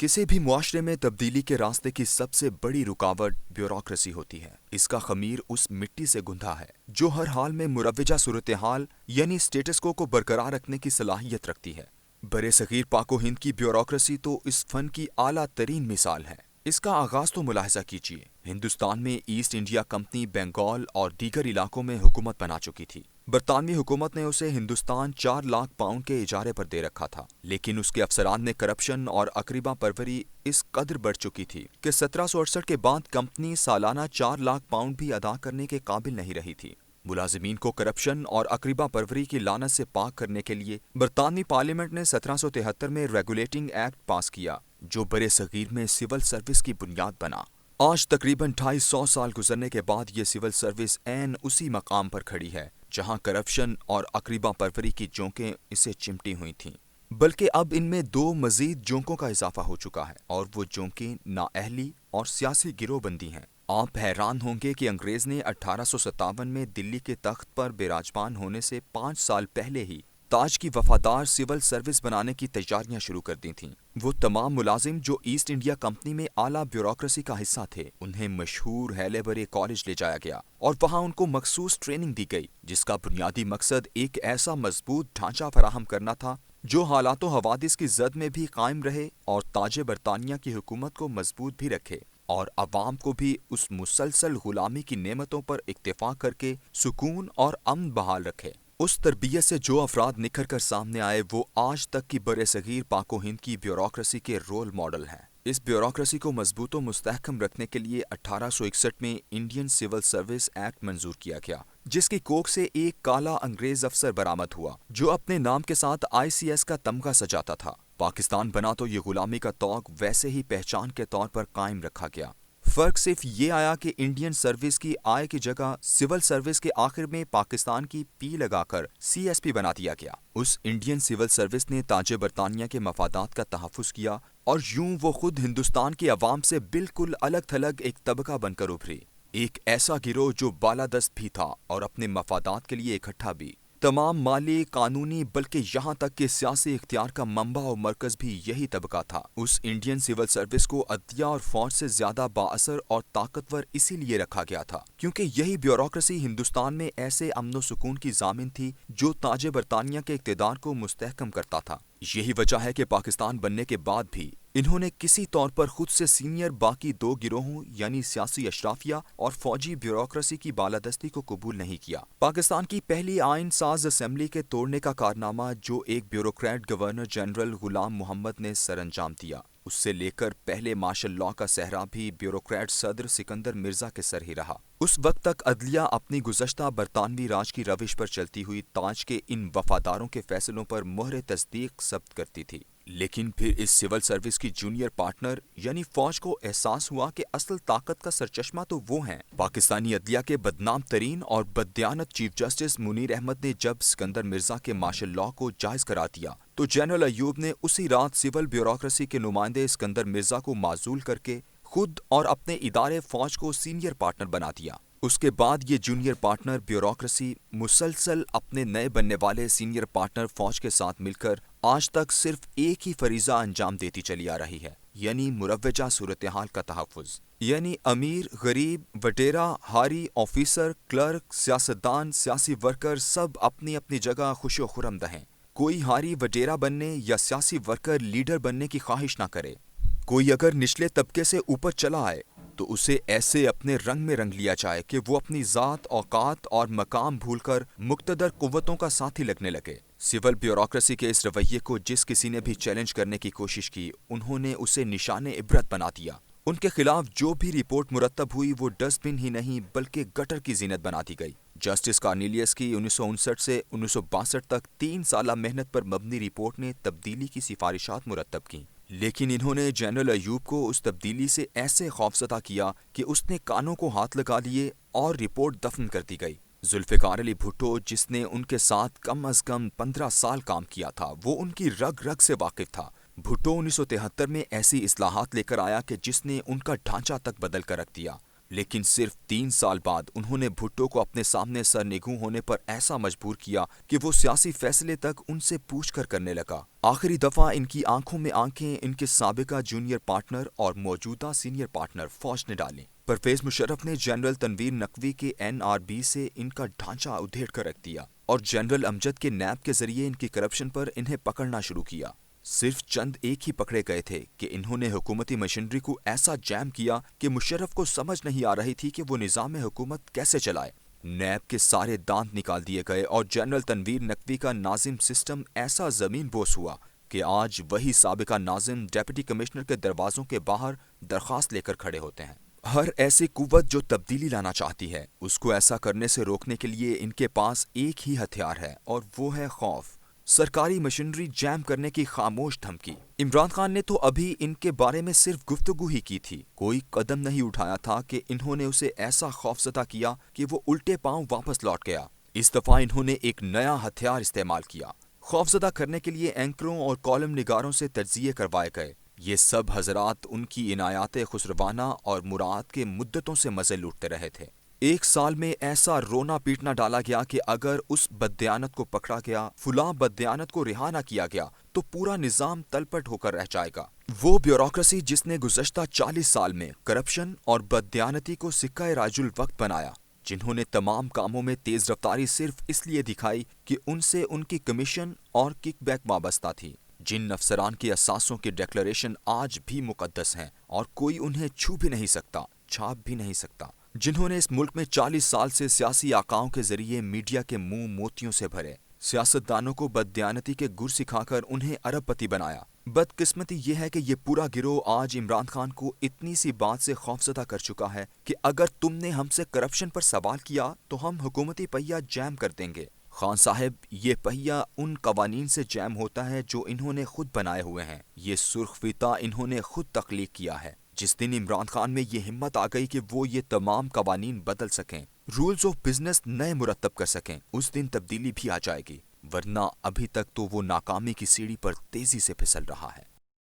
کسی بھی معاشرے میں تبدیلی کے راستے کی سب سے بڑی رکاوٹ بیوروکریسی ہوتی ہے۔ اس کا خمیر اس مٹی سے گندھا ہے جو ہر حال میں مروجہ صورتحال یعنی سٹیٹس کو برقرار رکھنے کی صلاحیت رکھتی ہے۔ برِ صغیر پاک و ہند کی بیوروکریسی تو اس فن کی اعلیٰ ترین مثال ہے۔ اس کا آغاز تو ملاحظہ کیجیے۔ ہندوستان میں ایسٹ انڈیا کمپنی بنگال اور دیگر علاقوں میں حکومت بنا چکی تھی۔ برطانوی حکومت نے اسے ہندوستان 4 لاکھ پاؤنڈ کے اجارے پر دے رکھا تھا، لیکن اس کے افسران نے کرپشن اور اقربا پروری اس قدر بڑھ چکی تھی کہ 1768 کے بعد کمپنی سالانہ 4 لاکھ پاؤنڈ بھی ادا کرنے کے قابل نہیں رہی تھی۔ ملازمین کو کرپشن اور اقربا پروری کی لعنت سے پاک کرنے کے لیے برطانوی پارلیمنٹ نے 1773 میں ریگولیٹنگ ایکٹ پاس کیا، جو برِ صغیر میں سول سروس کی بنیاد بنا۔ آج تقریباً 250 سال گزرنے کے بعد یہ سول سروس عین اسی مقام پر کھڑی ہے جہاں کرپشن اور اقربا پروری کی جونکیں اسے چمٹی ہوئی تھیں، بلکہ اب ان میں 2 مزید جونکوں کا اضافہ ہو چکا ہے، اور وہ جونکیں نااہلی اور سیاسی گروہ بندی ہیں۔ آپ حیران ہوں گے کہ انگریز نے 1857 میں دلی کے تخت پر براجمان ہونے سے 5 سال پہلے ہی تاج کی وفادار سول سروس بنانے کی تیاریاں شروع کر دی تھیں۔ وہ تمام ملازم جو ایسٹ انڈیا کمپنی میں اعلیٰ بیوروکریسی کا حصہ تھے، انہیں مشہور ہیلے کالج لے جایا گیا اور وہاں ان کو مخصوص ٹریننگ دی گئی، جس کا بنیادی مقصد ایک ایسا مضبوط ڈھانچہ فراہم کرنا تھا جو حالات و حوادث کی زد میں بھی قائم رہے اور تاج برطانیہ کی حکومت کو مضبوط بھی رکھے اور عوام کو بھی اس مسلسل غلامی کی نعمتوں پر اکتفا کر کے سکون اور امن بحال رکھے۔ اس تربیت سے جو افراد نکھر کر سامنے آئے وہ آج تک کی برِ صغیر پاک و ہند کی بیوروکریسی کے رول ماڈل ہیں۔ اس بیوروکریسی کو مضبوط و مستحکم رکھنے کے لیے 1861 میں انڈین سول سروس ایکٹ منظور کیا گیا، جس کی کوکھ سے ایک کالا انگریز افسر برآمد ہوا جو اپنے نام کے ساتھ ICS کا تمغہ سجاتا تھا۔ پاکستان بنا تو یہ غلامی کا طوق ویسے ہی پہچان کے طور پر قائم رکھا گیا۔ فرق صرف یہ آیا کہ انڈین سروس کی آئے کی جگہ سول سروس کے آخر میں پاکستان کی پی لگا کر CSP بنا دیا گیا۔ اس انڈین سول سروس نے تاج برطانیہ کے مفادات کا تحفظ کیا اور یوں وہ خود ہندوستان کے عوام سے بالکل الگ تھلگ ایک طبقہ بن کر ابھری، ایک ایسا گروہ جو بالادست بھی تھا اور اپنے مفادات کے لیے اکٹھا بھی۔ تمام مالی، قانونی بلکہ یہاں تک کہ سیاسی اختیار کا منبع و مرکز بھی یہی طبقہ تھا۔ اس انڈین سول سروس کو عدلیہ اور فوج سے زیادہ بااثر اور طاقتور اسی لیے رکھا گیا تھا کیونکہ یہی بیوروکریسی ہندوستان میں ایسے امن و سکون کی ضامن تھی جو تاج برطانیہ کے اقتدار کو مستحکم کرتا تھا۔ یہی وجہ ہے کہ پاکستان بننے کے بعد بھی انہوں نے کسی طور پر خود سے سینئر باقی 2 گروہوں یعنی سیاسی اشرافیہ اور فوجی بیوروکریسی کی بالادستی کو قبول نہیں کیا۔ پاکستان کی پہلی آئین ساز اسمبلی کے توڑنے کا کارنامہ جو ایک بیوروکریٹ گورنر جنرل غلام محمد نے سر انجام دیا، اس سے لے کر پہلے مارشل لاء کا صحرا بھی بیوروکریٹ صدر سکندر مرزا کے سر ہی رہا۔ اس وقت تک عدلیہ اپنی گزشتہ برطانوی راج کی روش پر چلتی ہوئی تاج کے ان وفاداروں کے فیصلوں پر مہر تصدیق ثبت کرتی تھی، لیکن پھر اس سول سروس کی جونیئر پارٹنر یعنی فوج کو احساس ہوا کہ اصل طاقت کا سرچشمہ تو وہ ہیں۔ پاکستانی عدلیہ کے بدنام ترین اور بددیانت چیف جسٹس منیر احمد نے جب سکندر مرزا کے مارشل لاء کو جائز قرار دیا تو جنرل ایوب نے اسی رات سول بیوروکریسی کے نمائندے سکندر مرزا کو معزول کر کے خود اور اپنے ادارے فوج کو سینئر پارٹنر بنا دیا۔ اس کے بعد یہ جونیئر پارٹنر بیوروکریسی مسلسل اپنے نئے بننے والے سینئر پارٹنر فوج کے ساتھ مل کر آج تک صرف ایک ہی فریضہ انجام دیتی چلی آ رہی ہے، یعنی مروجہ صورتحال کا تحفظ۔ یعنی امیر، غریب، وڈیرا، ہاری، آفیسر، کلرک، سیاستدان، سیاسی ورکر سب اپنی اپنی جگہ خوش و خرم رہیں۔ کوئی ہاری وڈیرا بننے یا سیاسی ورکر لیڈر بننے کی خواہش نہ کرے۔ کوئی اگر نچلے طبقے سے اوپر چلا آئے تو اسے ایسے اپنے رنگ میں رنگ لیا جائے کہ وہ اپنی ذات، اوقات اور مقام بھول کر مقتدر قوتوں کا ساتھی لگنے لگے۔ سول بیوروکریسی کے اس رویے کو جس کسی نے بھی چیلنج کرنے کی کوشش کی، انہوں نے اسے نشان عبرت بنا دیا۔ ان کے خلاف جو بھی رپورٹ مرتب ہوئی وہ ڈسٹ بن ہی نہیں بلکہ گٹر کی زینت بنا دی گئی۔ جسٹس کارنیلیس کی 1959 سے 1962 تک 3 سالہ محنت پر مبنی رپورٹ نے تبدیلی کی سفارشات مرتب کیں، لیکن انہوں نے جنرل ایوب کو اس تبدیلی سے ایسے خوفزدہ کیا کہ اس نے کانوں کو ہاتھ لگا لیے اور رپورٹ دفن کر دی گئی۔ ذوالفقار علی بھٹو جس نے ان کے ساتھ کم از کم 15 سال کام کیا تھا، وہ ان کی رگ رگ سے واقف تھا۔ بھٹو 1973 میں ایسی اصلاحات لے کر آیا کہ جس نے ان کا ڈھانچہ تک بدل کر رکھ دیا۔ لیکن صرف 3 سال بعد انہوں نے بھٹو کو اپنے سامنے سرنگوں ہونے پر ایسا مجبور کیا کہ وہ سیاسی فیصلے تک ان سے پوچھ کر کرنے لگا۔ آخری دفعہ ان کی آنکھوں میں آنکھیں ان کے سابقہ جونیئر پارٹنر اور موجودہ سینئر پارٹنر فوج نے ڈالیں۔ پرویز مشرف نے جنرل تنویر نقوی کے NRB سے ان کا ڈھانچہ ادھیڑ کر رکھ دیا اور جنرل امجد کے نیب کے ذریعے ان کی کرپشن پر انہیں پکڑنا شروع کیا۔ صرف چند ایک ہی پکڑے گئے تھے کہ انہوں نے حکومتی مشینری کو ایسا جیم کیا کہ مشرف کو سمجھ نہیں آ رہی تھی کہ وہ نظام حکومت کیسے چلائے۔ نیب کے سارے دانت نکال دیے گئے اور جنرل تنویر نقوی کا ناظم سسٹم ایسا زمین بوس ہوا کہ آج وہی سابقہ ناظم ڈپٹی کمشنر کے دروازوں کے باہر درخواست لے کر کھڑے ہوتے ہیں۔ ہر ایسی قوت جو تبدیلی لانا چاہتی ہے اس کو ایسا کرنے سے روکنے کے لیے ان کے پاس ایک ہی ہتھیار ہے اور وہ ہے خوف۔ سرکاری مشینری جیم کرنے کی خاموش دھمکی۔ عمران خان نے تو ابھی ان کے بارے میں صرف گفتگو ہی کی تھی، کوئی قدم نہیں اٹھایا تھا کہ انہوں نے اسے ایسا خوفزدہ کیا کہ وہ الٹے پاؤں واپس لوٹ گیا۔ اس دفعہ انہوں نے ایک نیا ہتھیار استعمال کیا۔ خوفزدہ کرنے کے لیے اینکروں اور کالم نگاروں سے تجزیے کروائے گئے۔ یہ سب حضرات ان کی عنایات خسروانہ اور مراعات کے مدتوں سے مزے لوٹتے رہے تھے۔ 1 سال میں ایسا رونا پیٹنا ڈالا گیا کہ اگر اس بددیانت کو پکڑا گیا، فلاں بددیانت کو رہا نہ کیا گیا تو پورا نظام تلپٹ ہو کر رہ جائے گا۔ وہ بیوروکریسی جس نے گزشتہ 40 سال میں کرپشن اور بددیانتی کو سکہ راج الوقت بنایا، جنہوں نے تمام کاموں میں تیز رفتاری صرف اس لیے دکھائی کہ ان سے ان کی کمیشن اور کک بیک وابستہ تھی، جن افسران کے اثاثوں کی ڈکلریشن آج بھی مقدس ہیں اور کوئی انہیں چھو بھی نہیں سکتا، چھاپ بھی نہیں سکتا، جنہوں نے اس ملک میں 40 سال سے سیاسی آقاؤں کے ذریعے میڈیا کے منہ موتیوں سے بھرے، سیاستدانوں کو بددیانتی کے گر سکھا کر انہیں ارب پتی بنایا۔ بدقسمتی یہ ہے کہ یہ پورا گروہ آج عمران خان کو اتنی سی بات سے خوفزدہ کر چکا ہے کہ اگر تم نے ہم سے کرپشن پر سوال کیا تو ہم حکومتی پہیہ جیم کر دیں گے۔ خان صاحب، یہ پہیہ ان قوانین سے جیم ہوتا ہے جو انہوں نے خود بنائے ہوئے ہیں، یہ سرخ فیتہ انہوں نے خود تخلیق کیا ہے۔ جس دن عمران خان میں یہ ہمت آ گئی کہ وہ یہ تمام قوانین بدل سکیں، رولز آف بزنس نئے مرتب کر سکیں، اس دن تبدیلی بھی آ جائے گی، ورنہ ابھی تک تو وہ ناکامی کی سیڑھی پر تیزی سے پھسل رہا ہے۔